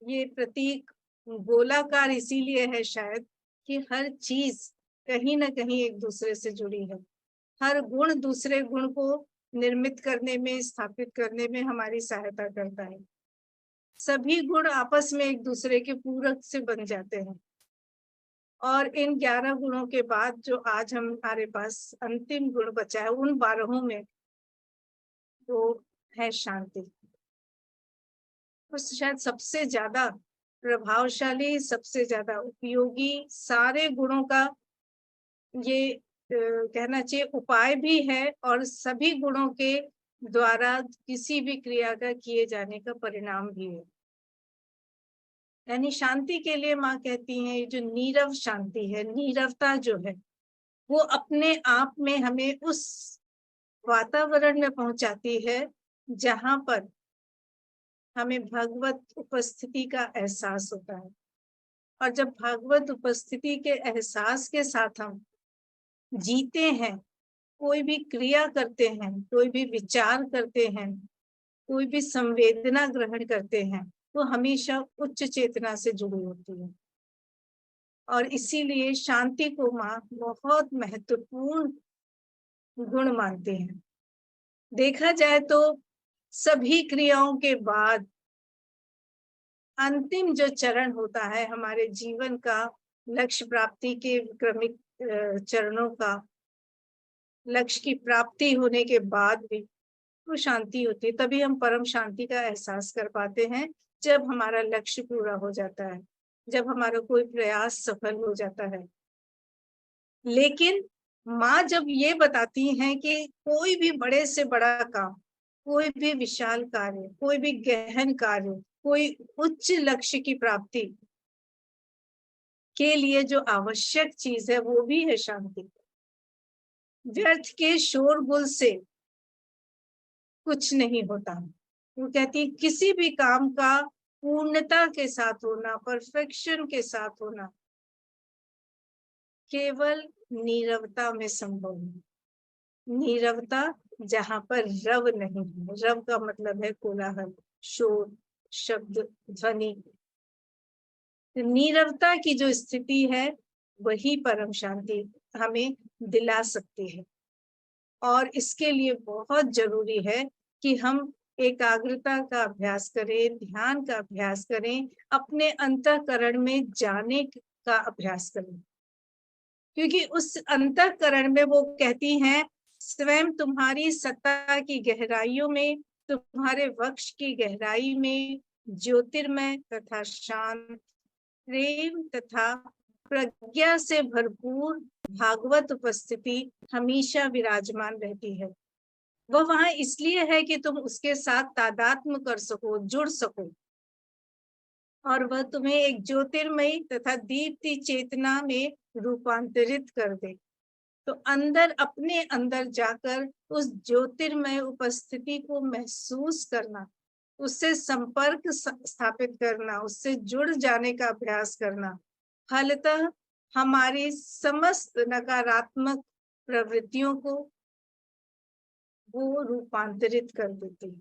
ये प्रतीक गोलाकार इसीलिए है शायद कि हर चीज कहीं ना कहीं एक दूसरे से जुड़ी है। हर गुण दूसरे गुण को निर्मित करने में, स्थापित करने में हमारी सहायता करता है। सभी गुण आपस में एक दूसरे के पूरक से बन जाते हैं। और इन 11 गुणों के बाद जो आज हमारे पास अंतिम गुण बचा है, उन 12 में वो है शांति। तो शायद सबसे ज्यादा प्रभावशाली, सबसे ज्यादा उपयोगी, सारे गुणों का ये कहना चाहिए उपाय भी है, और सभी गुणों के द्वारा किसी भी क्रिया का किए जाने का परिणाम भी है। यानी शांति के लिए माँ कहती हैं, ये जो नीरव शांति है, नीरवता जो है, वो अपने आप में हमें उस वातावरण में पहुंचाती है जहां पर हमें भगवत उपस्थिति का एहसास होता है। और जब भगवत उपस्थिति के एहसास के साथ हम जीते हैं, कोई भी क्रिया करते हैं, कोई भी विचार करते हैं, कोई भी संवेदना ग्रहण करते हैं, तो हमेशा उच्च चेतना से जुड़ी होती है। और इसीलिए शांति को माँ बहुत महत्वपूर्ण गुण मानते हैं। देखा जाए तो सभी क्रियाओं के बाद अंतिम जो चरण होता है हमारे जीवन का, लक्ष्य प्राप्ति के क्रमिक चरणों का, लक्ष्य की प्राप्ति होने के बाद भी वो शांति होती है। तभी हम परम शांति का एहसास कर पाते हैं, जब हमारा लक्ष्य पूरा हो जाता है, जब हमारा कोई प्रयास सफल हो जाता है। लेकिन माँ जब ये बताती हैं कि कोई भी बड़े से बड़ा काम, कोई भी विशाल कार्य, कोई भी गहन कार्य, कोई उच्च लक्ष्य की प्राप्ति के लिए जो आवश्यक चीज है वो भी है शांति। व्यर्थ के शोरगुल से कुछ नहीं होता। वो कहती है किसी भी काम का पूर्णता के साथ होना, परफेक्शन के साथ होना, केवल नीरवता में संभव है। नीरवता जहां पर रव नहीं है। रव का मतलब है कोलाहल, शोर, शब्द, ध्वनि। नीरवता की जो स्थिति है वही परम शांति हमें दिला सकती है। और इसके लिए बहुत जरूरी है कि हम एकाग्रता का अभ्यास करें, ध्यान का अभ्यास करें, अपने अंतःकरण में जाने का अभ्यास करें। क्योंकि उस अंतःकरण में वो कहती हैं, स्वयं तुम्हारी सत्ता की गहराइयों में, तुम्हारे वक्ष की गहराई में ज्योतिर्मय तथा शांत, प्रेम तथा प्रज्ञा से भरपूर भागवत उपस्थिति हमेशा विराजमान रहती है। वह वहां इसलिए है कि तुम उसके साथ तादात्म्य कर सको, जुड़ सको, और वह तुम्हें एक ज्योतिर्मयी तथा दीप्ति चेतना में रूपांतरित कर दे। तो अंदर, अपने अंदर जाकर उस ज्योतिर्मय उपस्थिति को महसूस करना, उससे संपर्क स्थापित करना, उससे जुड़ जाने का अभ्यास करना, फलतः हमारी समस्त नकारात्मक प्रवृत्तियों को वो रूपांतरित कर देती है।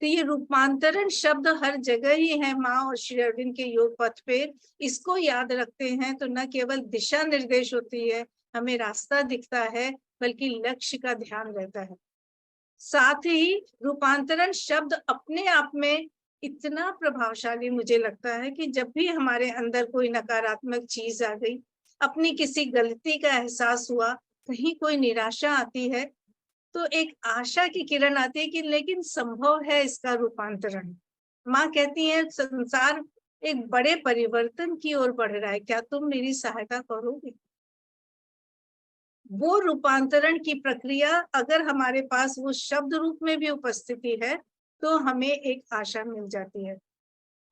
तो ये रूपांतरण शब्द हर जगह ही है माँ और श्री अरविंद के योग पथ पे। इसको याद रखते हैं तो न केवल दिशा निर्देश होती है, हमें रास्ता दिखता है, बल्कि लक्ष्य का ध्यान रहता है। साथ ही रूपांतरण शब्द अपने आप में इतना प्रभावशाली मुझे लगता है कि जब भी हमारे अंदर कोई नकारात्मक चीज आ गई, अपनी किसी गलती का एहसास हुआ, कहीं कोई निराशा आती है, तो एक आशा की किरण आती है कि लेकिन संभव है इसका रूपांतरण। माँ कहती है संसार एक बड़े परिवर्तन की ओर बढ़ रहा है, क्या तुम मेरी सहायता करोगे? वो रूपांतरण की प्रक्रिया अगर हमारे पास वो शब्द रूप में भी उपस्थिति है तो हमें एक आशा मिल जाती है।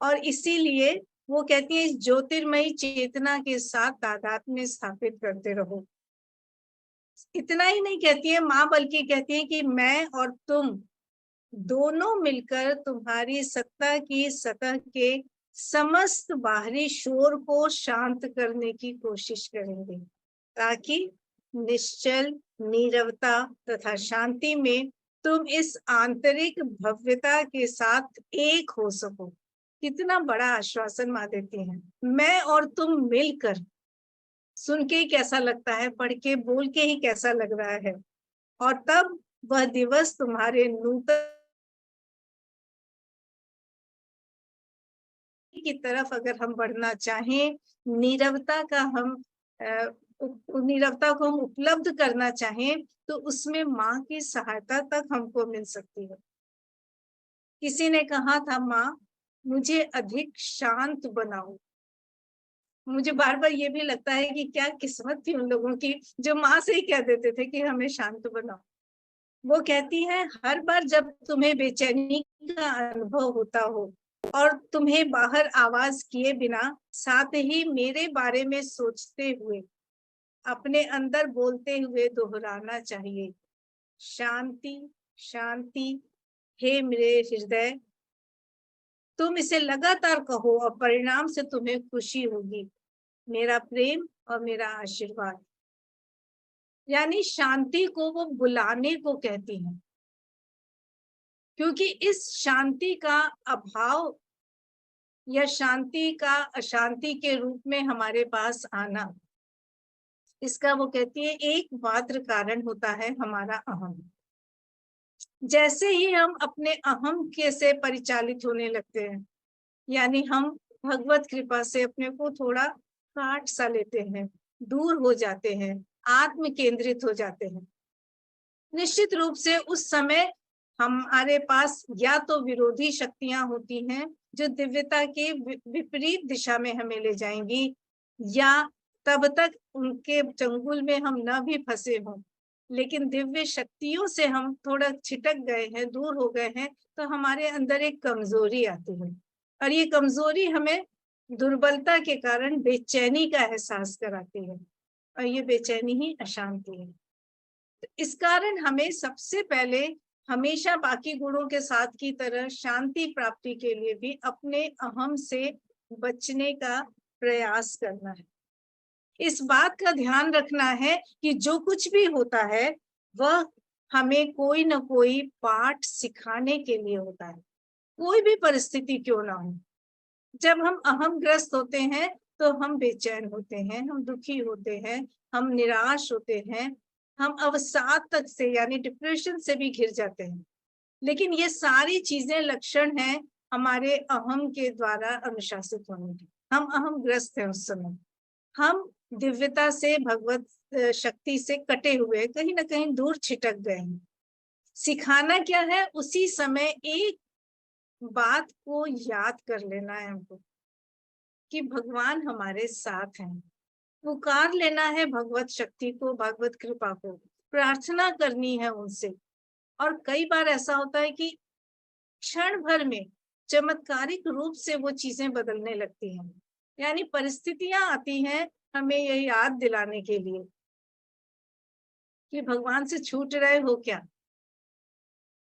और इसीलिए वो कहती है, इस ज्योतिर्मयी चेतना के साथ तादात्म्य स्थापित करते रहो। इतना ही नहीं कहती है माँ, बल्कि कहती है कि मैं और तुम दोनों मिलकर तुम्हारी सत्ता की सतह के समस्त बाहरी शोर को शांत करने की कोशिश करेंगे, ताकि निश्चल, नीरवता तथा शांति में तुम इस आंतरिक भव्यता के साथ एक हो सको। कितना बड़ा आश्वासन माँ देती हैं। मैं और तुम मिलकर, सुन के ही कैसा लगता है, पढ़ के बोल के ही कैसा लग रहा है। और तब वह दिवस तुम्हारे नूतन की तरफ अगर हम बढ़ना चाहें, नीरवता का हम नीरवता को हम उपलब्ध करना चाहें, तो उसमें माँ की सहायता तक हमको मिल सकती है। किसी ने कहा था, माँ मुझे अधिक शांत बनाओ। मुझे बार बार ये भी लगता है कि क्या किस्मत थी उन लोगों की जो माँ से ही कह देते थे कि हमें शांत बनाओ। वो कहती है, हर बार जब तुम्हें बेचैनी का अनुभव होता हो और तुम्हें बाहर आवाज किए बिना साथ ही मेरे बारे में सोचते हुए, अपने अंदर बोलते हुए दोहराना चाहिए, शांति शांति। हे मेरे हृदय, तुम इसे लगातार कहो और परिणाम से तुम्हें खुशी होगी। मेरा प्रेम और मेरा आशीर्वाद। यानी शांति को वो बुलाने को कहती हैं, क्योंकि इस शांति का अभाव या शांति का अशांति के रूप में हमारे पास आना, इसका वो कहती है एकमात्र कारण होता है हमारा अहम। जैसे ही हम अपने अहम के से परिचालित होने लगते हैं, यानी हम भगवत कृपा से अपने को थोड़ा काट सा लेते हैं, दूर हो जाते हैं, आत्म केंद्रित हो जाते हैं, निश्चित रूप से उस समय हमारे पास या तो विरोधी शक्तियां होती हैं जो दिव्यता के विपरीत दिशा में हमें ले जाएंगी, या तब तक उनके चंगुल में हम न भी फंसे हों, लेकिन दिव्य शक्तियों से हम थोड़ा छिटक गए हैं, दूर हो गए हैं, तो हमारे अंदर एक कमजोरी आती है, और ये कमजोरी हमें दुर्बलता के कारण बेचैनी का एहसास कराती है, और ये बेचैनी ही अशांति है। तो इस कारण हमें सबसे पहले हमेशा बाकी गुणों के साथ की तरह शांति प्राप्ति के लिए भी अपने अहम से बचने का प्रयास करना है। इस बात का ध्यान रखना है कि जो कुछ भी होता है वह हमें कोई ना कोई पाठ सिखाने के लिए होता है, कोई भी परिस्थिति क्यों ना हो। जब हम अहमग्रस्त होते हैं तो हम बेचैन होते हैं, हम दुखी होते हैं, हम निराश होते हैं, हम अवसाद तक से यानी डिप्रेशन से भी घिर जाते हैं। लेकिन ये सारी चीजें लक्षण हैं हमारे अहम के द्वारा अनुशासित होने के। हम अहमग्रस्त हैं उस समय, हम दिव्यता से, भगवत शक्ति से कटे हुए, कहीं ना कहीं दूर छिटक गए हैं। सिखाना क्या है, उसी समय एक बात को याद कर लेना है हमको कि भगवान हमारे साथ हैं। पुकार लेना है भगवत शक्ति को, भगवत कृपा को, प्रार्थना करनी है उनसे। और कई बार ऐसा होता है कि क्षण भर में चमत्कारिक रूप से वो चीजें बदलने लगती हैं, यानी परिस्थितियां आती हैं हमें ये याद दिलाने के लिए कि भगवान से छूट रहे हो क्या।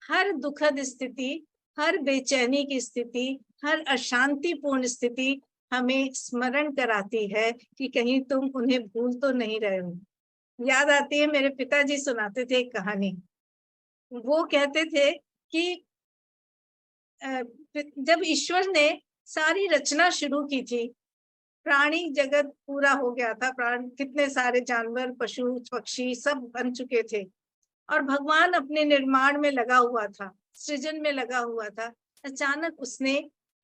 हर दुखद स्थिति, हर बेचैनी की स्थिति, हर अशांतिपूर्ण स्थिति हमें स्मरण कराती है कि कहीं तुम उन्हें भूल तो नहीं रहे हो। याद आती है, मेरे पिताजी सुनाते थे एक कहानी। वो कहते थे कि जब ईश्वर ने सारी रचना शुरू की थी, प्राणी जगत पूरा हो गया था, प्राण कितने सारे जानवर, पशु पक्षी सब बन चुके थे, और भगवान अपने निर्माण में लगा हुआ था, सृजन में लगा हुआ था। अचानक उसने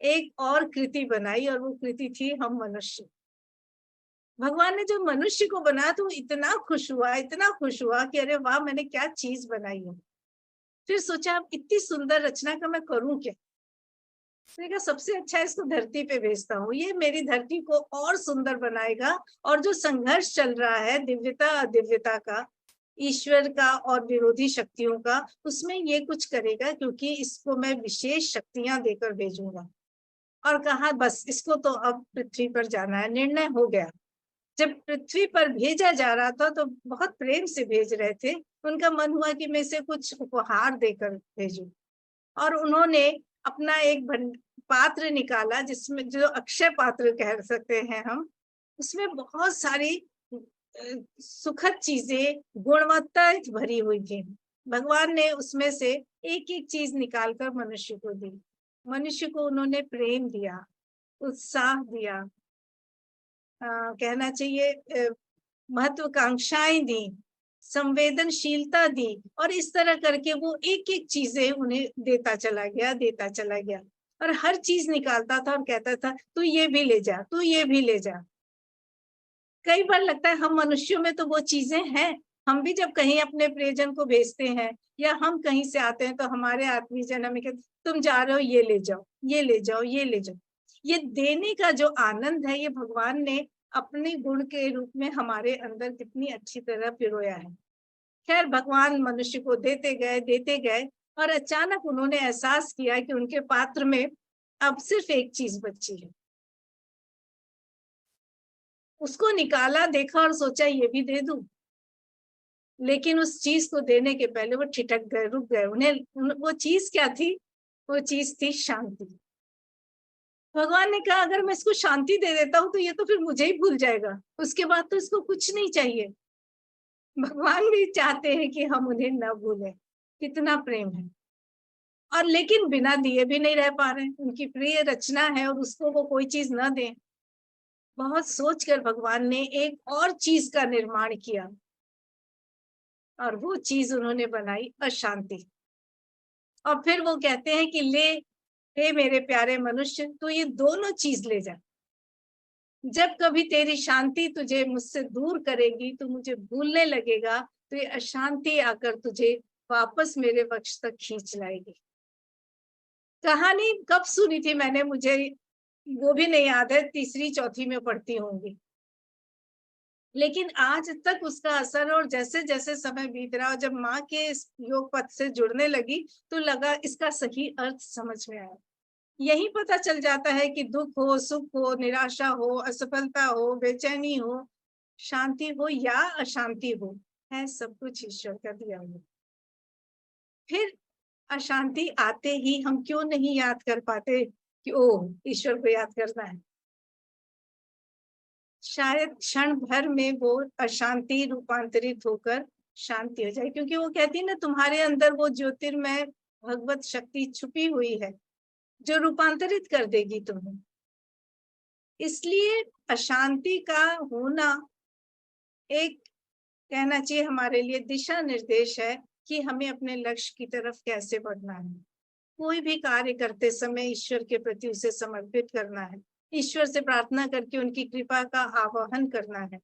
एक और कृति बनाई, और वो कृति थी हम मनुष्य। भगवान ने जो मनुष्य को बनाया तो इतना खुश हुआ, इतना खुश हुआ कि अरे वाह, मैंने क्या चीज बनाई है। फिर सोचा अब इतनी सुंदर रचना का मैं करूं क्या। देखा सबसे अच्छा इसको धरती पे भेजता हूँ, ये मेरी धरती को और सुंदर बनाएगा, और जो संघर्ष चल रहा है दिव्यता अदिव्यता का, ईश्वर का और विरोधी शक्तियों का, उसमें ये कुछ करेगा, क्योंकि इसको मैं विशेष शक्तियां देकर भेजूंगा। और कहा बस इसको तो अब पृथ्वी पर जाना है, निर्णय हो गया। जब पृथ्वी पर भेजा जा रहा था तो बहुत प्रेम से भेज रहे थे, उनका मन हुआ कि मैं इसे कुछ उपहार देकर भेजूं, और उन्होंने अपना एक पात्र निकाला जिसमें, जो अक्षय पात्र कह सकते हैं हम, उसमें बहुत सारी सुखद चीजें, गुणवत्ता भरी हुई थी। भगवान ने उसमें से एक एक चीज निकालकर मनुष्य को दी। मनुष्य को उन्होंने प्रेम दिया, उत्साह दिया, कहना चाहिए महत्वाकांक्षाएं दी, संवेदनशीलता दी, और इस तरह करके वो एक एक चीजें उन्हें देता चला गया, और हर चीज निकालता था और कहता था तू ये भी ले जा, तू ये भी ले जा। कई बार लगता है हम मनुष्यों में तो वो चीजें हैं, हम भी जब कहीं अपने प्रियजन को भेजते हैं या हम कहीं से आते हैं तो हमारे आत्मीय जन हमें कहते तुम जा रहे हो, ये ले जाओ, ये ले जाओ, ये ले जाओ। ये देने का जो आनंद है, ये भगवान ने अपने गुण के रूप में हमारे अंदर कितनी अच्छी तरह पिरोया है। खैर, भगवान मनुष्य को देते गए, और अचानक उन्होंने एहसास किया कि उनके पात्र में अब सिर्फ एक चीज बची है। उसको निकाला, देखा और सोचा ये भी दे दूं, लेकिन उस चीज को देने के पहले वो ठिठक गए, रुक गए। उन्हें वो चीज क्या थी? वो चीज थी शांति। भगवान ने कहा अगर मैं इसको शांति दे देता हूं तो ये तो फिर मुझे ही भूल जाएगा, उसके बाद तो इसको कुछ नहीं चाहिए। भगवान भी चाहते हैं कि हम उन्हें न भूलें, कितना प्रेम है। और लेकिन बिना दिए भी नहीं रह पा रहे हैं, उनकी प्रिय रचना है और उसको वो कोई चीज न दें। बहुत सोचकर भगवान ने एक और चीज का निर्माण किया, और वो चीज उन्होंने बनाई अशांति। और फिर वो कहते हैं कि ले, हे मेरे प्यारे मनुष्य, तू ये दोनों चीज ले जा। जब कभी तेरी शांति तुझे मुझसे दूर करेगी, तू मुझे भूलने लगेगा, तो ये अशांति आकर तुझे वापस मेरे पक्ष तक खींच लाएगी। कहानी कब सुनी थी मैंने, मुझे वो भी नहीं याद है, तीसरी चौथी में पढ़ती होंगी, लेकिन आज तक उसका असर, और जैसे जैसे समय बीत रहा, और जब माँ के योग पथ से जुड़ने लगी तो लगा इसका सही अर्थ समझ में आया। यही पता चल जाता है कि दुख हो, सुख हो, निराशा हो, असफलता हो, बेचैनी हो, शांति हो या अशांति हो, है सब कुछ ईश्वर का दिया हुआ। फिर अशांति आते ही हम क्यों नहीं याद कर पाते कि ओह, ईश्वर को याद करना है। शायद क्षण भर में वो अशांति रूपांतरित होकर शांति हो जाए, क्योंकि वो कहती है ना, तुम्हारे अंदर वो ज्योतिर्मय भगवत शक्ति छुपी हुई है जो रूपांतरित कर देगी तुम्हें। इसलिए अशांति का होना एक, कहना चाहिए, हमारे लिए दिशा निर्देश है कि हमें अपने लक्ष्य की तरफ कैसे बढ़ना है। कोई भी कार्य करते समय ईश्वर के प्रति उसे समर्पित करना है, ईश्वर से प्रार्थना करके उनकी कृपा का आवाहन करना है,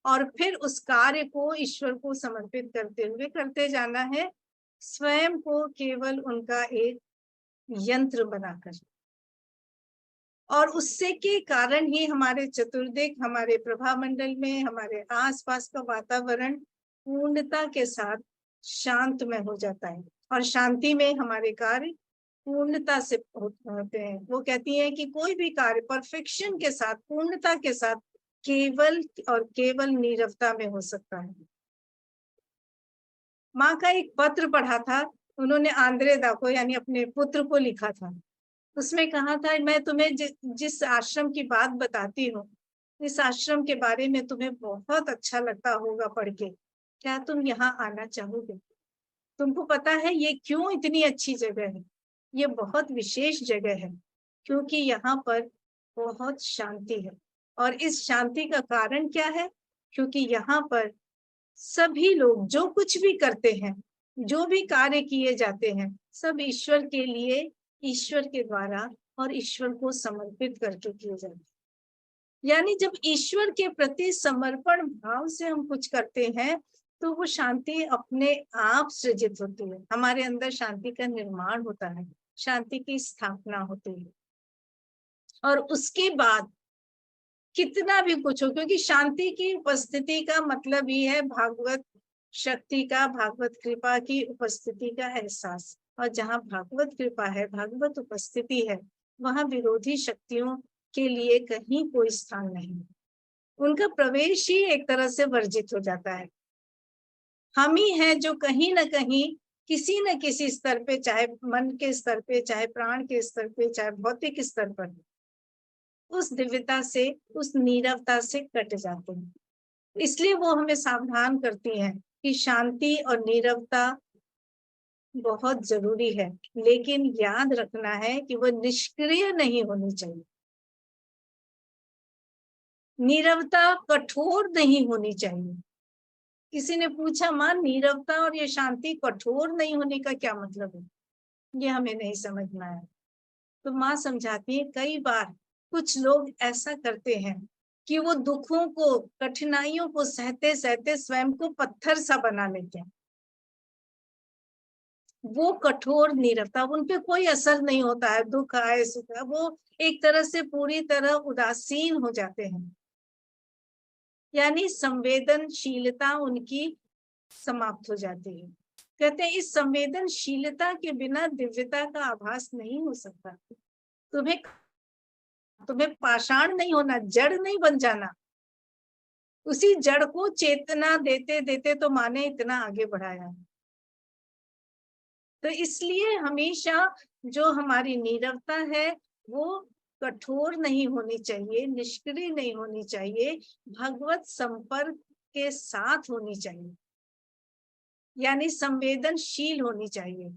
और फिर उस कार्य को ईश्वर को समर्पित करते हुए करते जाना है, स्वयं को केवल उनका एक यंत्र बनाकर। और उससे के कारण ही हमारे चतुर्दिक, हमारे प्रभा मंडल में, हमारे आसपास का वातावरण पूर्णता के साथ शांतमय हो जाता है, और शांति में हमारे कार्य पूर्णता से होते हैं। वो कहती है कि कोई भी कार्य परफेक्शन के साथ, पूर्णता के साथ, केवल और केवल नीरवता में हो सकता है। माँ का एक पत्र पढ़ा था, उन्होंने आंद्रे दा को, यानी अपने पुत्र को लिखा था। उसमें कहा था, मैं तुम्हें जिस आश्रम की बात बताती हूँ, इस आश्रम के बारे में तुम्हें बहुत अच्छा लगता होगा पढ़ के, क्या तुम यहाँ आना चाहोगे? तुमको पता है ये क्यों इतनी अच्छी जगह है? ये बहुत विशेष जगह है क्योंकि यहाँ पर बहुत शांति है, और इस शांति का कारण क्या है? क्योंकि यहाँ पर सभी लोग जो कुछ भी करते हैं, जो भी कार्य किए जाते हैं, सब ईश्वर के लिए, ईश्वर के द्वारा और ईश्वर को समर्पित करके किए जाते हैं। यानी जब ईश्वर के प्रति समर्पण भाव से हम कुछ करते हैं तो वो शांति अपने आप सृजित होती है, हमारे अंदर शांति का निर्माण होता है, शांति की स्थापना होती है। और उसके बाद कितना भी कुछ हो, क्योंकि शांति की उपस्थिति का मतलब ही है भागवत शक्ति का, भागवत कृपा की उपस्थिति का एहसास। और जहाँ भागवत कृपा है, भागवत उपस्थिति है, वहां विरोधी शक्तियों के लिए कहीं कोई स्थान नहीं, उनका प्रवेश ही एक तरह से वर्जित हो जाता है। हम ही हैं जो कहीं ना कहीं किसी न किसी स्तर पे, चाहे मन के स्तर पे, चाहे प्राण के स्तर पे, चाहे भौतिक स्तर पर, उस दिव्यता से, उस नीरवता से कट जाते हैं। इसलिए वो हमें सावधान करती हैं कि शांति और नीरवता बहुत जरूरी है, लेकिन याद रखना है कि वह निष्क्रिय नहीं होनी चाहिए। नीरवता कठोर नहीं होनी चाहिए। किसी ने पूछा, मां नीरवता और ये शांति कठोर नहीं होने का क्या मतलब है? ये हमें नहीं समझ में आया। तो मां समझाती है, कई बार कुछ लोग ऐसा करते हैं कि वो दुखों को, कठिनाइयों को सहते सहते स्वयं को पत्थर सा बना लेते हैं। वो कठोर नीरवता, उन पे कोई असर नहीं होता है, दुख आए सुख आए, वो एक तरह से पूरी तरह उदासीन हो जाते हैं, यानी संवेदनशीलता उनकी समाप्त हो जाती है। कहते हैं इस संवेदनशीलता के बिना दिव्यता का आभास नहीं हो सकता। तुम्हें तुम्हें पाषाण नहीं होना, जड़ नहीं बन जाना। उसी जड़ को चेतना देते देते तो माँ ने इतना आगे बढ़ाया। तो इसलिए हमेशा जो हमारी नीरवता है वो कठोर नहीं होनी चाहिए, निष्क्रिय नहीं होनी चाहिए, भगवत संपर्क के साथ होनी चाहिए, यानी संवेदनशील होनी चाहिए।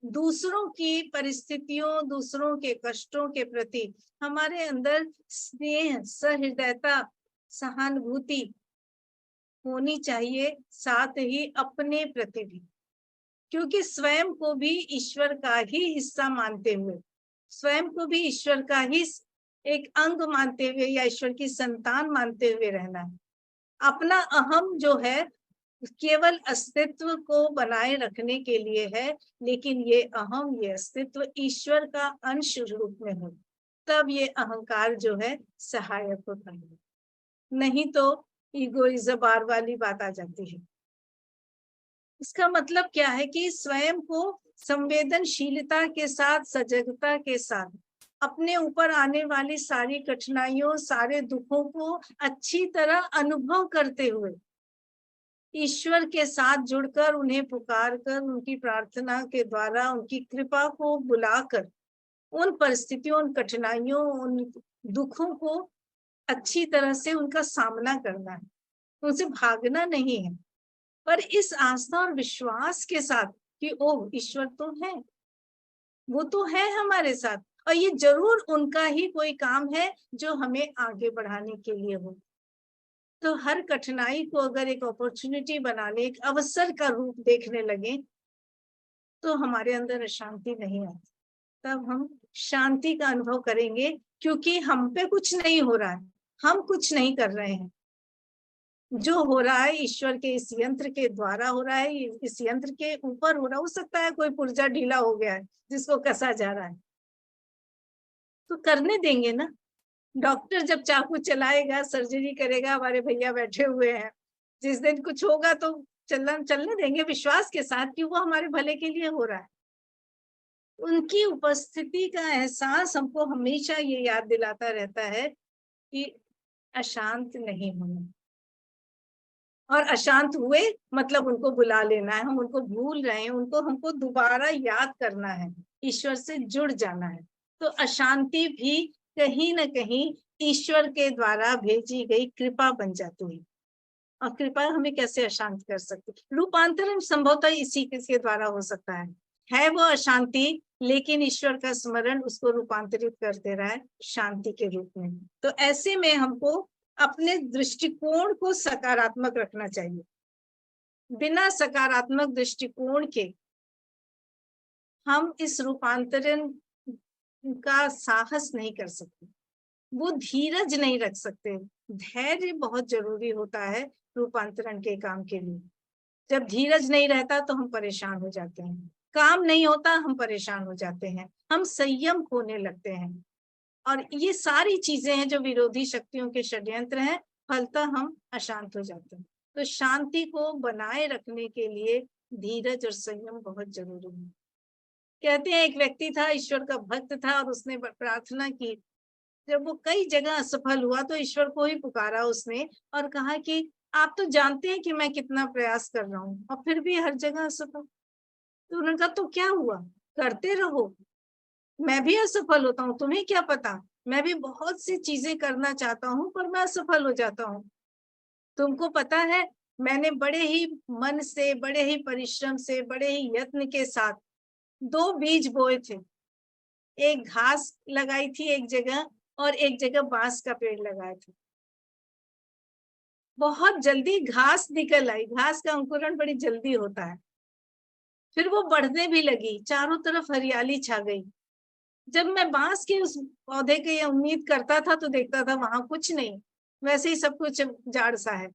दूसरों की परिस्थितियों, दूसरों के कष्टों के प्रति हमारे अंदर स्नेह, सहृदयता, सहानुभूति होनी चाहिए, साथ ही अपने प्रति भी, क्योंकि स्वयं को भी ईश्वर का ही हिस्सा मानते हुए, स्वयं को भी ईश्वर का ही एक अंग मानते हुए या ईश्वर की संतान मानते हुए रहना है। अपना अहम जो है केवल अस्तित्व को बनाए रखने के लिए है, लेकिन ये अहम, ये अस्तित्व ईश्वर का अंश रूप में हो, तब ये अहंकार जो है सहायक होता है। नहीं तो ईगोइज्म बार वाली बात आ जाती है। इसका मतलब क्या है कि स्वयं को संवेदनशीलता के साथ, सजगता के साथ अपने ऊपर आने वाली सारी कठिनाइयों, सारे दुखों को अच्छी तरह अनुभव करते हुए ईश्वर के साथ जुड़कर, उन्हें पुकार कर, उनकी प्रार्थना के द्वारा, उनकी कृपा को बुलाकर उन परिस्थितियों, उन कठिनाइयों, उन दुखों को अच्छी तरह से उनका सामना करना है, उनसे भागना नहीं है, पर इस आस्था और विश्वास के साथ कि ओह ईश्वर तो है, वो तो है हमारे साथ, और ये जरूर उनका ही कोई काम है जो हमें आगे बढ़ाने के लिए हो। तो हर कठिनाई को अगर एक अपॉर्चुनिटी बना ले, एक अवसर का रूप देखने लगे, तो हमारे अंदर अशांति नहीं आती। तब हम शांति का अनुभव करेंगे, क्योंकि हम पे कुछ नहीं हो रहा है, हम कुछ नहीं कर रहे हैं। जो हो रहा है ईश्वर के इस यंत्र के द्वारा हो रहा है, इस यंत्र के ऊपर हो रहा है। हो सकता है कोई पुर्जा ढीला हो गया है जिसको कसा जा रहा है, तो करने देंगे ना। डॉक्टर जब चाकू चलाएगा, सर्जरी करेगा, हमारे भैया बैठे हुए हैं, जिस दिन कुछ होगा तो चलने देंगे विश्वास के साथ कि वो हमारे भले के लिए हो रहा है। उनकी उपस्थिति का एहसास हमको हमेशा ये याद दिलाता रहता है कि अशांत नहीं होना, और अशांत हुए मतलब उनको बुला लेना है, हम उनको भूल रहे हैं, उनको हमको दोबारा याद करना है, ईश्वर से जुड़ जाना है। तो अशांति भी कहीं ना कहीं ईश्वर के द्वारा भेजी गई कृपा बन जाती है। और कृपा हमें कैसे अशांत कर सकती है? रूपांतरण संभवतः इसी के द्वारा हो सकता है वो अशांति, लेकिन ईश्वर का स्मरण उसको रूपांतरित कर दे रहा है शांति के रूप में। तो ऐसे में हमको अपने दृष्टिकोण को सकारात्मक रखना चाहिए। बिना सकारात्मक दृष्टिकोण के हम इस रूपांतरण का साहस नहीं कर सकते, वो धीरज नहीं रख सकते। धैर्य बहुत जरूरी होता है रूपांतरण के काम के लिए। जब धीरज नहीं रहता तो हम परेशान हो जाते हैं, काम नहीं होता हम परेशान हो जाते हैं, हम संयम खोने लगते हैं, और ये सारी चीजें हैं जो विरोधी शक्तियों के षड्यंत्र हैं, फलतः हम अशांत हो जाते हैं। तो शांति को बनाए रखने के लिए धीरज और संयम बहुत जरूरी है। कहते हैं एक व्यक्ति था, ईश्वर का भक्त था, और उसने प्रार्थना की। जब वो कई जगह असफल हुआ तो ईश्वर को ही पुकारा उसने और कहा कि आप तो जानते हैं कि मैं कितना प्रयास कर रहा हूँ और फिर भी हर जगह असफल। तो उन्होंने कहा तो क्या हुआ, करते रहो, मैं भी असफल होता हूँ, तुम्हें क्या पता, मैं भी बहुत सी चीजें करना चाहता हूँ पर मैं असफल हो जाता हूँ। तुमको पता है मैंने बड़े ही मन से, बड़े ही परिश्रम से, बड़े ही यत्न के साथ 2 बीज बोए थे। एक घास लगाई थी एक जगह और एक जगह बांस का पेड़ लगाया था। बहुत जल्दी घास निकल आई, घास का अंकुरण बड़ी जल्दी होता है। फिर वो बढ़ने भी लगी, चारों तरफ हरियाली छा गई। जब मैं बांस के उस पौधे की ये उम्मीद करता था तो देखता था वहां कुछ नहीं, वैसे ही सब कुछ जाड़ सा है।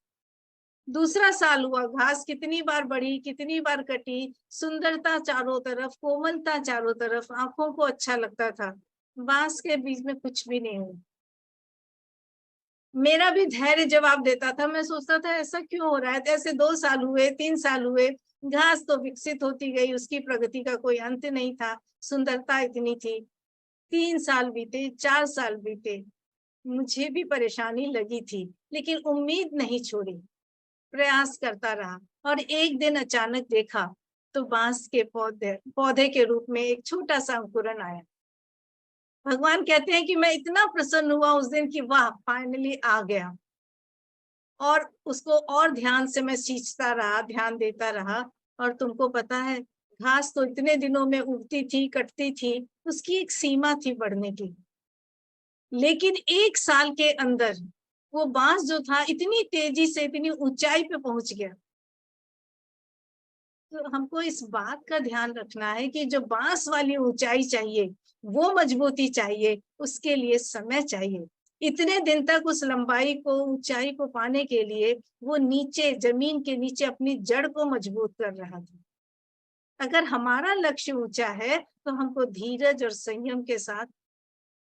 दूसरा साल हुआ, घास कितनी बार बढ़ी, कितनी बार कटी, सुंदरता चारों तरफ, कोमलता चारों तरफ, आंखों को अच्छा लगता था। बांस के बीच में कुछ भी नहीं हुआ। मेरा भी धैर्य जवाब देता था। मैं सोचता था ऐसा क्यों हो रहा है। ऐसे 2 साल हुए, 3 साल हुए, घास तो विकसित होती गई, उसकी प्रगति का कोई अंत नहीं था, सुंदरता इतनी थी। 3 साल बीते, 4 साल बीते, मुझे भी परेशानी लगी थी, लेकिन उम्मीद नहीं छोड़ी, प्रयास करता रहा। और एक दिन अचानक देखा तो बांस के पौधे पौधे के रूप में एक छोटा सा अंकुरन आया। भगवान कहते हैं कि मैं इतना प्रसन्न हुआ उस दिन कि वाह, फाइनली आ गया। और उसको और ध्यान से मैं सींचता रहा, ध्यान देता रहा। और तुमको पता है, घास तो इतने दिनों में उगती थी, कटती थी, उसकी एक सीमा थी बढ़ने की। लेकिन 1 साल के अंदर वो बांस जो था इतनी तेजी से इतनी ऊंचाई पे पहुंच गया। तो हमको इस बात का ध्यान रखना है कि जो बांस वाली ऊंचाई चाहिए, वो मजबूती चाहिए, उसके लिए समय चाहिए। इतने दिन तक उस लंबाई को, ऊंचाई को पाने के लिए वो नीचे, जमीन के नीचे अपनी जड़ को मजबूत कर रहा था। अगर हमारा लक्ष्य ऊंचा है तो हमको धीरज और संयम के साथ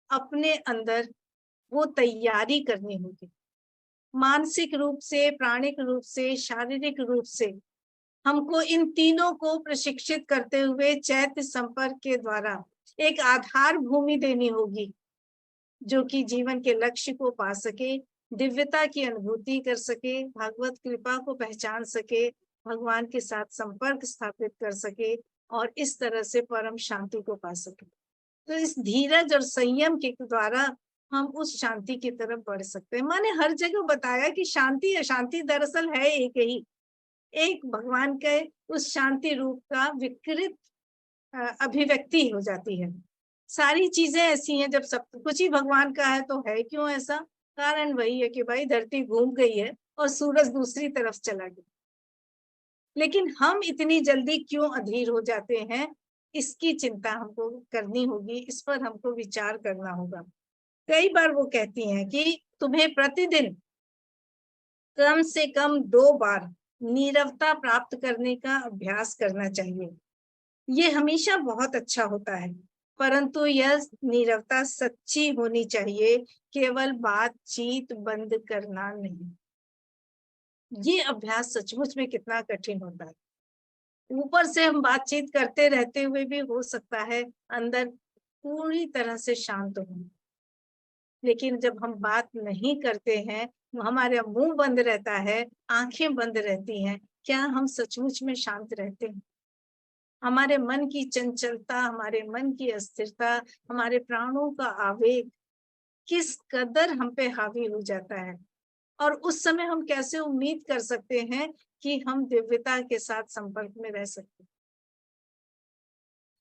अपने अंदर वो तैयारी करनी होगी। मानसिक रूप से, प्राणिक रूप से, शारीरिक रूप से हमको इन तीनों को प्रशिक्षित करते हुए चैत्य संपर्क के द्वारा एक आधार भूमि देनी होगी, जो कि जीवन के लक्ष्य को पा सके, दिव्यता की अनुभूति कर सके, भागवत कृपा को पहचान सके, भगवान के साथ संपर्क स्थापित कर सके और इस तरह से परम शांति को पा सके। तो इस धीरज और संयम के द्वारा हम उस शांति की तरफ बढ़ सकते हैं। मैंने हर जगह बताया कि शांति अशांति दरअसल है एक ही, एक भगवान के उस शांति रूप का विकृत अभिव्यक्ति हो जाती है। सारी चीजें ऐसी हैं, जब सब कुछ ही भगवान का है तो है क्यों ऐसा? कारण वही है कि भाई धरती घूम गई है और सूरज दूसरी तरफ चला गया। लेकिन हम इतनी जल्दी क्यों अधीर हो जाते हैं, इसकी चिंता हमको करनी होगी, इस पर हमको विचार करना होगा। कई बार वो कहती हैं कि तुम्हें प्रतिदिन कम से कम 2 बार नीरवता प्राप्त करने का अभ्यास करना चाहिए। ये हमेशा बहुत अच्छा होता है, परंतु यह नीरवता सच्ची होनी चाहिए, केवल बातचीत बंद करना नहीं। ये अभ्यास सचमुच में कितना कठिन होता है। ऊपर से हम बातचीत करते रहते हुए भी हो सकता है अंदर पूरी तरह से शांत हो, लेकिन जब हम बात नहीं करते हैं, हमारा मुंह बंद रहता है, आंखें बंद रहती हैं, क्या हम सचमुच में शांत रहते हैं? हमारे मन की चंचलता, हमारे मन की अस्थिरता, हमारे प्राणों का आवेग किस कदर हम पे हावी हो जाता है। और उस समय हम कैसे उम्मीद कर सकते हैं कि हम दिव्यता के साथ संपर्क में रह सकते हैं।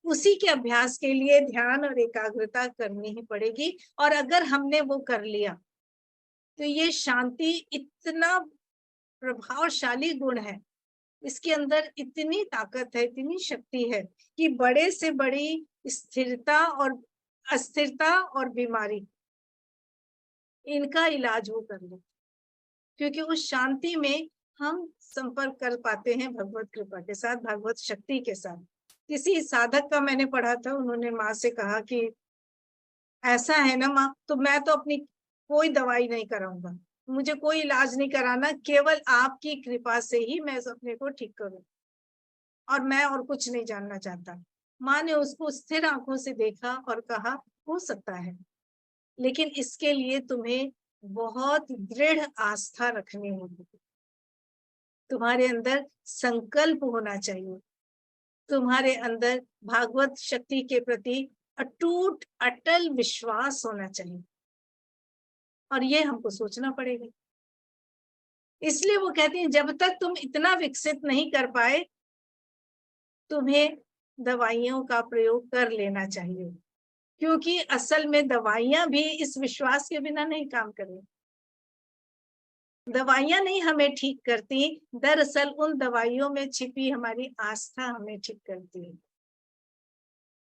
उसी के अभ्यास के लिए ध्यान और एकाग्रता करनी ही पड़ेगी। और अगर हमने वो कर लिया तो ये शांति इतना प्रभावशाली गुण है, इसके अंदर इतनी ताकत है, इतनी शक्ति है कि बड़े से बड़ी स्थिरता और अस्थिरता और बीमारी, इनका इलाज वो कर ले। क्योंकि उस शांति में हम संपर्क कर पाते हैं भगवत कृपा के साथ, भगवत शक्ति के साथ। किसी साधक का मैंने पढ़ा था, उन्होंने माँ से कहा कि ऐसा है ना माँ, तो मैं तो अपनी कोई दवाई नहीं कराऊंगा, मुझे कोई इलाज नहीं कराना, केवल आपकी कृपा से ही मैं अपने को ठीक करूं, और मैं और कुछ नहीं जानना चाहता। माँ ने उसको स्थिर आंखों से देखा और कहा, हो सकता है, लेकिन इसके लिए तुम्हें बहुत दृढ़ आस्था रखनी होगी, तुम्हारे अंदर संकल्प होना चाहिए, तुम्हारे अंदर भागवत शक्ति के प्रति अटूट अटल विश्वास होना चाहिए। और ये हमको सोचना पड़ेगा। इसलिए वो कहते हैं जब तक तुम इतना विकसित नहीं कर पाए, तुम्हें दवाइयों का प्रयोग कर लेना चाहिए, क्योंकि असल में दवाइयां भी इस विश्वास के बिना नहीं काम करेंगी। दवाइयां नहीं हमें ठीक करती, दरअसल उन दवाइयों में छिपी हमारी आस्था हमें ठीक करती है।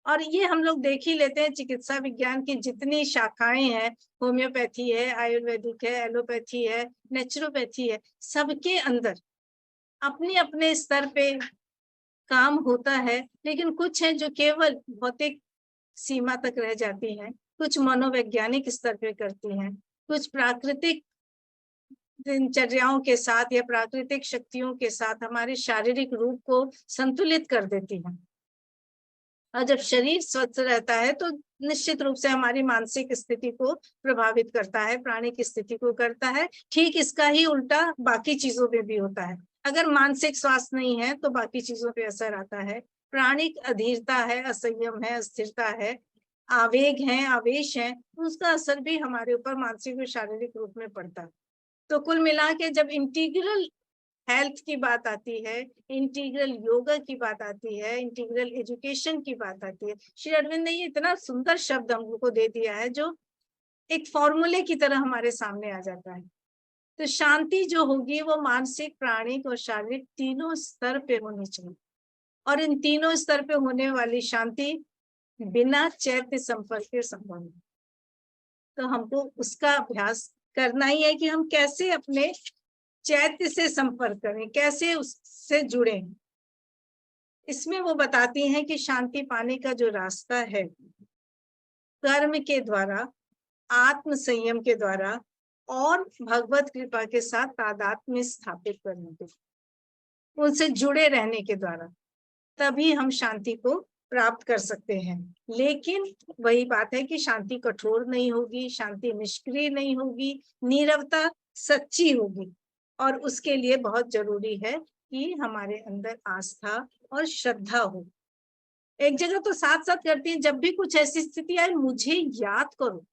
और ये हम लोग देख ही लेते हैं, चिकित्सा विज्ञान की जितनी शाखाएं हैं, होम्योपैथी है, आयुर्वेदिक है, एलोपैथी है, नेचुरोपैथी है, सबके अंदर अपने अपने स्तर पे काम होता है, लेकिन कुछ है जो केवल भौतिक सीमा तक रह जाती हैं, कुछ मनोवैज्ञानिक स्तर पे करती हैं, कुछ प्राकृतिक दिनचर्याओं के साथ या प्राकृतिक शक्तियों के साथ हमारे शारीरिक रूप को संतुलित कर देती हैं। और जब शरीर स्वस्थ रहता है तो निश्चित रूप से हमारी मानसिक स्थिति को प्रभावित करता है, प्राणिक स्थिति को करता है। ठीक इसका ही उल्टा बाकी चीजों में भी होता है। अगर मानसिक स्वास्थ्य नहीं है तो बाकी चीजों पे असर आता है। प्राणिक अधीरता है, असंयम है, अस्थिरता है, आवेग है, आवेश है, तो उसका असर भी हमारे ऊपर मानसिक और शारीरिक रूप में पड़ता है। तो कुल मिला के जब इंटीग्रल हेल्थ की बात आती है, इंटीग्रल योगा की बात आती है, इंटीग्रल एजुकेशन की बात आती है, श्री अरविंद ने ये इतना सुंदर शब्द हम लोग को दे दिया है जो एक फॉर्मूले की तरह हमारे सामने आ जाता है। तो शांति जो होगी वो मानसिक, प्राणिक और शारीरिक तीनों स्तर पे होनी चाहिए, और इन तीनों स्तर पे होने वाली शांति बिना चैत्य संपर्क के संभव नहीं। तो हमको उसका अभ्यास करना ही है कि हम कैसे अपने चैत्य से संपर्क करें, कैसे उससे जुड़े। इसमें वो बताती हैं कि शांति पाने का जो रास्ता है, कर्म के द्वारा, आत्म संयम के द्वारा और भगवत कृपा के साथ तादात्म्य स्थापित करने के, उनसे जुड़े रहने के द्वारा, तभी हम शांति को प्राप्त कर सकते हैं। लेकिन वही बात है कि शांति कठोर नहीं होगी, शांति निष्क्रिय नहीं होगी, नीरवता सच्ची होगी। और उसके लिए बहुत जरूरी है कि हमारे अंदर आस्था और श्रद्धा हो। एक जगह तो साथ साथ करती है, जब भी कुछ ऐसी स्थिति आए मुझे याद करो,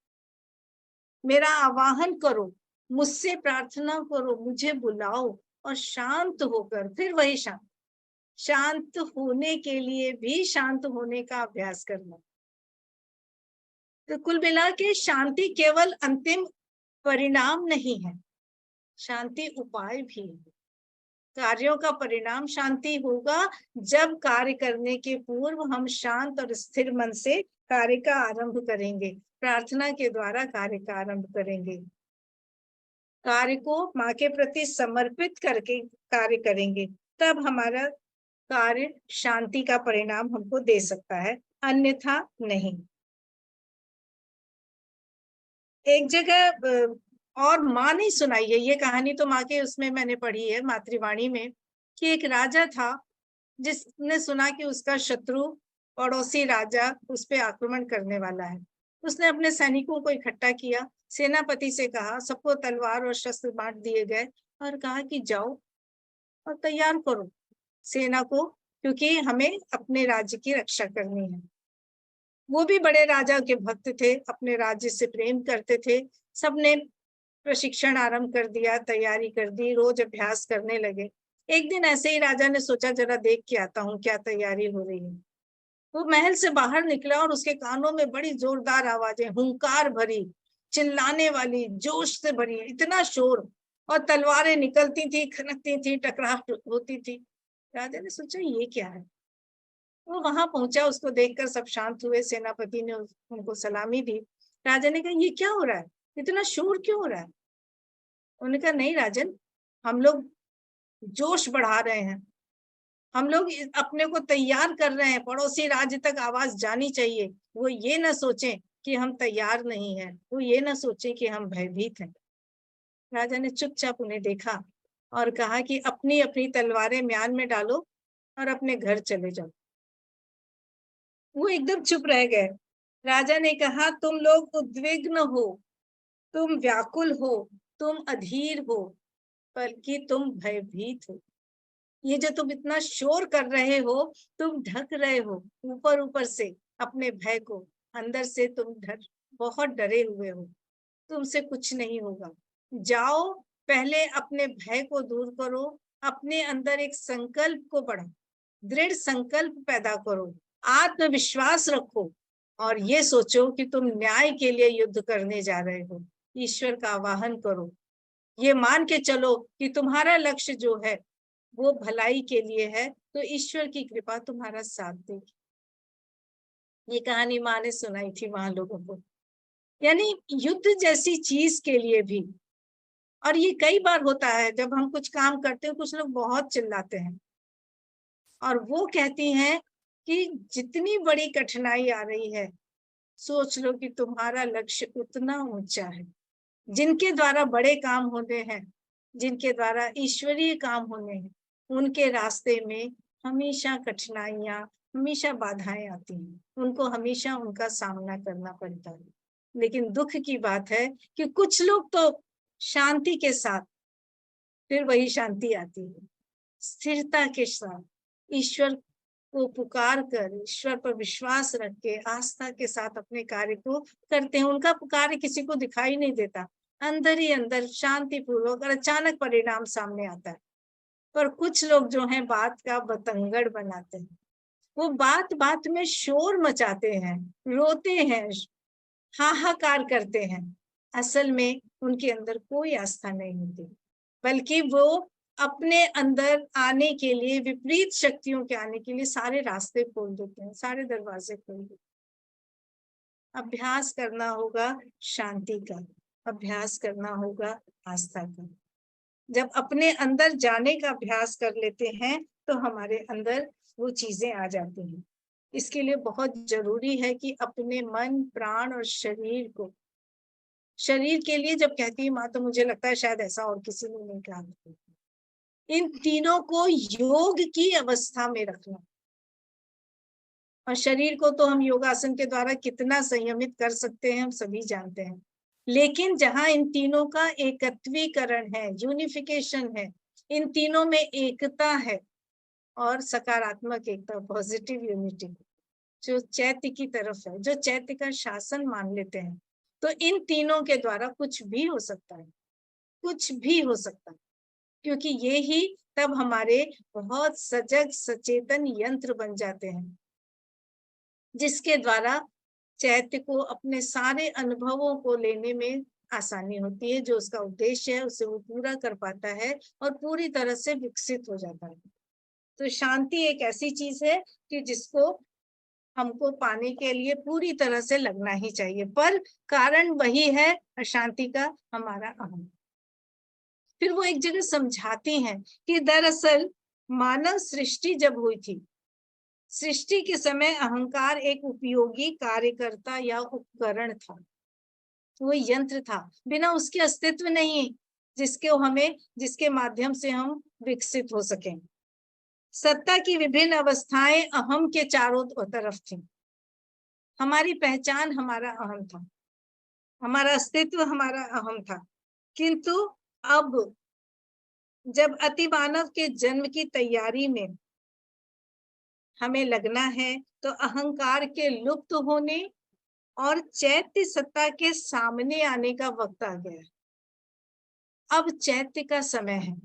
मेरा आवाहन करो, मुझसे प्रार्थना करो, मुझे बुलाओ, और शांत होकर फिर वही शांत होने के लिए भी शांत होने का अभ्यास करना। तो कुल मिला के शांति केवल अंतिम परिणाम नहीं है, शांति उपाय भी है। कार्यों का परिणाम शांति होगा जब कार्य करने के पूर्व हम शांत और स्थिर मन से कार्य का आरंभ करेंगे, प्रार्थना के द्वारा कार्य का आरंभ करेंगे, कार्य को माँ के प्रति समर्पित करके कार्य करेंगे, तब हमारा कार्य शांति का परिणाम हमको दे सकता है, अन्यथा नहीं। एक जगह और माँ ने सुनाई है ये कहानी, तो माँ के उसमें मैंने पढ़ी है मातृवाणी में, कि एक राजा था जिसने सुना कि उसका शत्रु पड़ोसी राजा उस पे आक्रमण करने वाला है। उसने अपने सैनिकों को इकट्ठा किया, सेनापति से कहा, सबको तलवार और शस्त्र बांट दिए गए और कहा कि जाओ और तैयार करो सेना को, क्योंकि हमें अपने राज्य की रक्षा करनी है। वो भी बड़े राजा के भक्त थे, अपने राज्य से प्रेम करते थे। सबने प्रशिक्षण आरंभ कर दिया, तैयारी कर दी, रोज अभ्यास करने लगे। एक दिन ऐसे ही राजा ने सोचा जरा देख के आता हूँ क्या तैयारी हो रही है। वो महल से बाहर निकला और उसके कानों में बड़ी जोरदार आवाजें, हुंकार भरी, चिल्लाने वाली, जोश से भरी, इतना शोर, और तलवारें निकलती थी, खनकती थी, टकराव होती थी। राजा ने सोचा ये क्या है। वो वहां पहुंचा, उसको देखकर सब शांत हुए। सेनापति ने उनको सलामी दी। राजा ने कहा ये क्या हो रहा है, इतना शोर क्यों हो रहा है। उन्होंने कहा नहीं राजन, हम लोग जोश बढ़ा रहे हैं, हम लोग अपने को तैयार कर रहे हैं, पड़ोसी राज्य तक आवाज जानी चाहिए। वो ये ना सोचें कि हम तैयार नहीं हैं, वो ये ना सोचें कि हम भयभीत हैं। राजा ने चुपचाप उन्हें देखा और कहा कि अपनी अपनी तलवारें म्यान में डालो और अपने घर चले जाओ। वो एकदम चुप रह गए। राजा ने कहा तुम लोग उद्विग्न हो, तुम व्याकुल हो, तुम अधीर हो, बल्कि तुम भयभीत हो। ये जो तुम इतना शोर कर रहे हो, तुम ढक रहे हो ऊपर ऊपर से अपने भय को, अंदर से तुम बहुत डरे हुए हो, तुमसे कुछ नहीं होगा। जाओ पहले अपने भय को दूर करो, अपने अंदर एक संकल्प को बढ़ाओ, दृढ़ संकल्प पैदा करो, आत्मविश्वास रखो और ये सोचो कि तुम न्याय के लिए युद्ध करने जा रहे हो। ईश्वर का आवाहन करो, ये मान के चलो कि तुम्हारा लक्ष्य जो है वो भलाई के लिए है, तो ईश्वर की कृपा तुम्हारा साथ देगी। ये कहानी माँ ने सुनाई थी वहां लोगों को। यानी युद्ध जैसी चीज के लिए भी, और ये कई बार होता है जब हम कुछ काम करते हैं, कुछ लोग बहुत चिल्लाते हैं और वो कहती हैं कि जितनी बड़ी कठिनाई आ रही है, सोच लो कि तुम्हारा लक्ष्य उतना ऊंचा है। जिनके द्वारा बड़े काम होने हैं, जिनके द्वारा ईश्वरीय काम होने हैं, उनके रास्ते में हमेशा कठिनाइयां, हमेशा बाधाएं आती हैं, उनको हमेशा उनका सामना करना पड़ता है। लेकिन दुख की बात है कि कुछ लोग तो शांति के साथ, फिर वही शांति आती है, स्थिरता के साथ ईश्वर को पुकार कर, ईश्वर पर विश्वास रख के, आस्था के साथ अपने कार्य को करते हैं। उनका कार्य किसी को दिखाई नहीं देता, अंदर ही अंदर शांति पूर्वक, और अचानक परिणाम सामने आता है। पर कुछ लोग जो हैं बात का बतंगड़ बनाते हैं, वो बात बात में शोर मचाते हैं, रोते हैं, हाहाकार करते हैं। असल में उनके अंदर कोई आस्था नहीं होती, बल्कि वो अपने अंदर आने के लिए, विपरीत शक्तियों के आने के लिए सारे रास्ते खोल देते हैं, सारे दरवाजे खोल देते हैं। अभ्यास करना होगा शांति का, अभ्यास करना होगा आस्था का। जब अपने अंदर जाने का अभ्यास कर लेते हैं तो हमारे अंदर वो चीजें आ जाती हैं। इसके लिए बहुत जरूरी है कि अपने मन, प्राण और शरीर को, शरीर के लिए जब कहती है माँ, तो मुझे लगता है शायद ऐसा और किसी ने नहीं कहा, इन तीनों को योग की अवस्था में रखना। और शरीर को तो हम योगासन के द्वारा कितना संयमित कर सकते हैं हम सभी जानते हैं, लेकिन जहां इन तीनों का एकत्वीकरण है, यूनिफिकेशन है, इन तीनों में एकता है और सकारात्मक एकता, पॉजिटिव यूनिटी, जो चैत्य की तरफ है, जो चैत्य का शासन मान लेते हैं, तो इन तीनों के द्वारा कुछ भी हो सकता है, कुछ भी हो सकता है। क्योंकि ये ही तब हमारे बहुत सजग सचेतन यंत्र बन जाते हैं, जिसके द्वारा चैत्य को अपने सारे अनुभवों को लेने में आसानी होती है, जो उसका उद्देश्य है उसे वो पूरा कर पाता है और पूरी तरह से विकसित हो जाता है। तो शांति एक ऐसी चीज है कि जिसको हमको पाने के लिए पूरी तरह से लगना ही चाहिए, पर कारण वही है अशांति का, हमारा अहम। फिर वो एक जगह समझाती हैं कि दरअसल मानव सृष्टि जब हुई थी, सृष्टि के समय अहंकार एक उपयोगी कार्यकर्ता या उपकरण था, वो यंत्र था, बिना उसके अस्तित्व नहीं जिसके माध्यम से हम विकसित हो सकें। सत्ता की विभिन्न अवस्थाएं अहम के चारों तरफ थी। हमारी पहचान हमारा अहम था, हमारा अस्तित्व हमारा अहम था। किंतु अब जब अतिमानव के जन्म की तैयारी में हमें लगना है, तो अहंकार के लुप्त होने और चैत्य सत्ता के सामने आने का वक्त आ गया। अब चैत्य का समय है।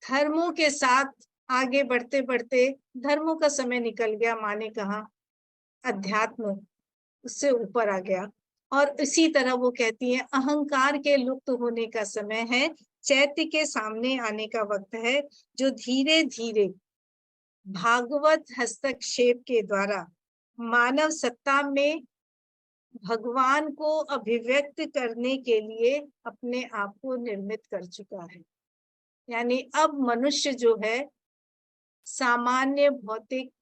धर्मों के साथ आगे बढ़ते बढ़ते धर्मों का समय निकल गया, माँ ने कहा अध्यात्म उससे ऊपर आ गया। और इसी तरह वो कहती है अहंकार के लुप्त होने का समय है, चैत्य के सामने आने का वक्त है, जो धीरे धीरे भागवत हस्तक्षेप के द्वारा मानव सत्ता में भगवान को अभिव्यक्त करने के लिए अपने आप को निर्मित कर चुका है। यानी अब मनुष्य जो है सामान्य भौतिक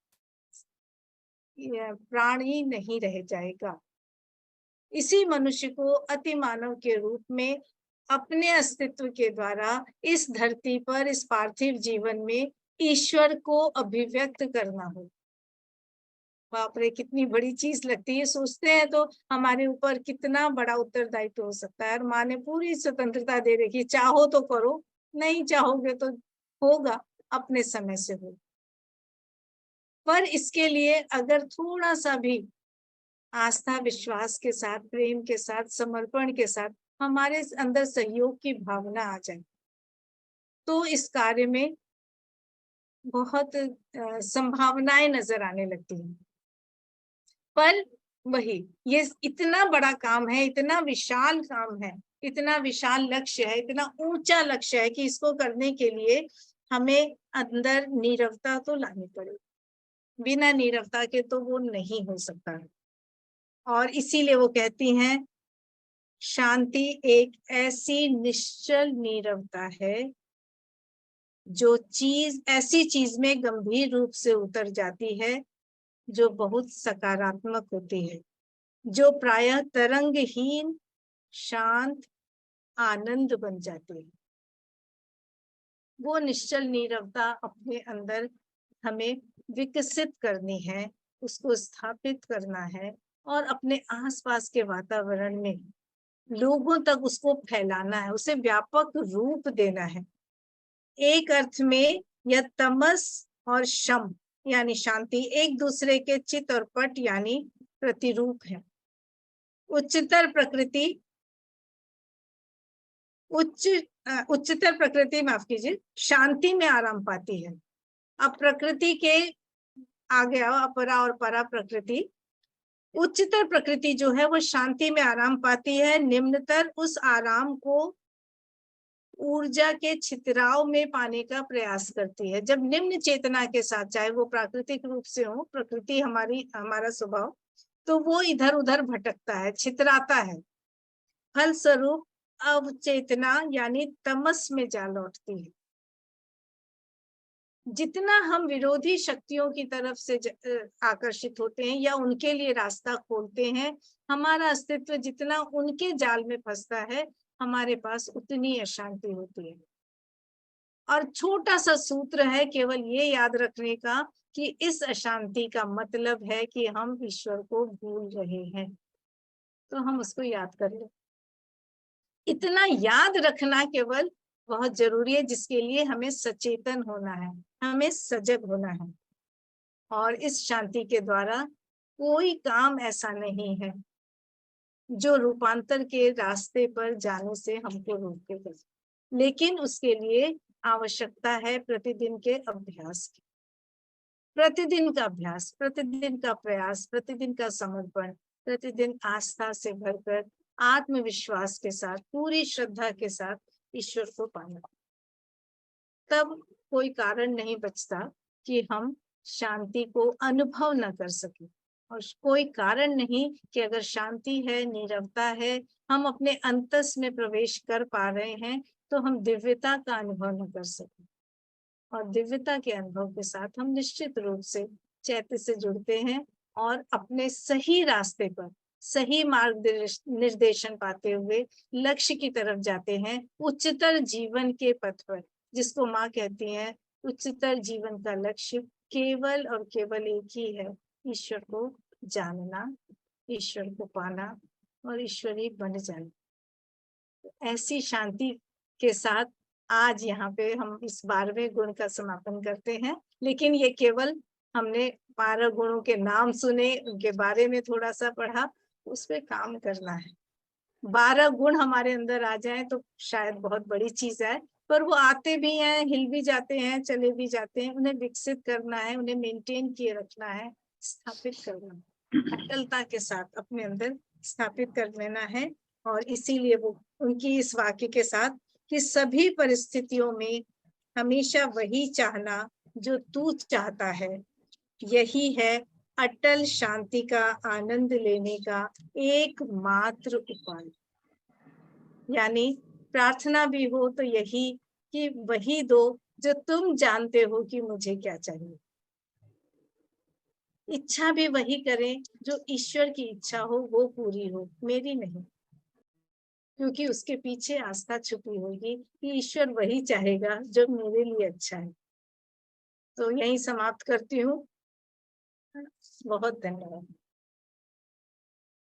प्राणी नहीं रह जाएगा। इसी मनुष्य को अति मानव के रूप में अपने अस्तित्व के द्वारा इस धरती पर, इस पार्थिव जीवन में ईश्वर को अभिव्यक्त करना हो। बाप रे, कितनी बड़ी चीज लगती है, सोचते हैं तो हमारे ऊपर कितना बड़ा उत्तरदायित्व हो सकता है। और माँ ने पूरी स्वतंत्रता दे रखी, चाहो तो करो, नहीं चाहोगे तो होगा, अपने समय से हो। पर इसके लिए अगर थोड़ा सा भी आस्था, विश्वास के साथ, प्रेम के साथ, समर्पण के साथ हमारे अंदर सहयोग की भावना आ जाए, तो इस कार्य में बहुत संभावनाएं नजर आने लगती हैं। पर वही, ये इतना बड़ा काम है, इतना विशाल काम है, इतना विशाल लक्ष्य है, इतना ऊंचा लक्ष्य है कि इसको करने के लिए हमें अंदर नीरवता तो लानी पड़ेगी। बिना नीरवता के तो वो नहीं हो सकता है। और इसीलिए वो कहती हैं, शांति एक ऐसी निश्चल नीरवता है जो चीज ऐसी चीज में गंभीर रूप से उतर जाती है जो बहुत सकारात्मक होती है, जो प्रायः तरंगहीन, शांत, आनंद बन जाती है। वो निश्चल नीरवता अपने अंदर हमें विकसित करनी है, उसको स्थापित करना है और अपने आसपास के वातावरण में लोगों तक उसको फैलाना है, उसे व्यापक रूप देना है। एक अर्थ में यह तमस और शम यानी शांति एक दूसरे के चित और पट यानी प्रतिरूप है। उच्चतर प्रकृति उच्चतर प्रकृति, माफ कीजिए, शांति में आराम पाती है। अब प्रकृति के आ गया अपरा और परा प्रकृति। उच्चतर प्रकृति जो है वो शांति में आराम पाती है, निम्नतर उस आराम को ऊर्जा के छितराव में पाने का प्रयास करती है। जब निम्न चेतना के साथ, चाहे वो प्राकृतिक रूप से हो, प्रकृति हमारा स्वभाव, तो वो इधर उधर भटकता है, छितराता है, फलस्वरूप अवचेतना यानी तमस में जा लौटती है। जितना हम विरोधी शक्तियों की तरफ से आकर्षित होते हैं या उनके लिए रास्ता खोलते हैं, हमारा अस्तित्व जितना उनके जाल में फंसता है, हमारे पास उतनी अशांति होती है। और छोटा सा सूत्र है केवल ये याद रखने का कि इस अशांति का मतलब है कि हम ईश्वर को भूल रहे हैं, तो हम उसको याद कर लें। इतना याद रखना केवल बहुत जरूरी है, जिसके लिए हमें सचेतन होना है, हमें सजग होना है। और इस शांति के द्वारा कोई काम ऐसा नहीं है जो रूपांतर के रास्ते पर जाने से हमको रोकेगा, लेकिन उसके लिए आवश्यकता है प्रतिदिन के अभ्यास की, प्रतिदिन का अभ्यास, प्रतिदिन का प्रयास, प्रतिदिन का समर्पण, प्रतिदिन आस्था से भरकर आत्मविश्वास के साथ, पूरी श्रद्धा के साथ ईश्वर को पाना। तब कोई कारण नहीं बचता कि हम शांति को अनुभव न कर सके, और कोई कारण नहीं कि अगर शांति है, नीरवता है, हम अपने अंतस में प्रवेश कर पा रहे हैं, तो हम दिव्यता का अनुभव न कर सके। और दिव्यता के अनुभव के साथ हम निश्चित रूप से चैत्य से जुड़ते हैं और अपने सही रास्ते पर सही मार्ग निर्देशन पाते हुए लक्ष्य की तरफ जाते हैं, उच्चतर जीवन के पथ पर, जिसको माँ कहती हैं उच्चतर जीवन का लक्ष्य केवल और केवल एक ही है, ईश्वर को जानना, ईश्वर को पाना और ईश्वरी बन जाना। ऐसी शांति के साथ आज यहाँ पे हम इस 12वें गुण का समापन करते हैं। लेकिन ये केवल हमने 12 गुणों के नाम सुने, उनके बारे में थोड़ा सा पढ़ा, उस पे काम करना है। 12 गुण हमारे अंदर आ जाए तो शायद बहुत बड़ी चीज है, पर वो आते भी हैं, हिल भी जाते हैं, चले भी जाते हैं। उन्हें विकसित करना है, उन्हें मेंटेन किए रखना है, स्थापित करना है, अटलता के साथ अपने अंदर स्थापित कर लेना है। और इसीलिए वो उनकी इस वाक्य के साथ कि सभी परिस्थितियों में हमेशा वही चाहना जो तू चाहता है, यही है अटल शांति का आनंद लेने का एकमात्र उपाय। यानी प्रार्थना भी हो तो यही कि वही दो जो तुम जानते हो कि मुझे क्या चाहिए। इच्छा भी वही करें जो ईश्वर की इच्छा हो, वो पूरी हो, मेरी नहीं, क्योंकि उसके पीछे आस्था छुपी होगी कि ईश्वर वही चाहेगा जो मेरे लिए अच्छा है। तो यही समाप्त करती हूँ। बहुत धन्यवाद।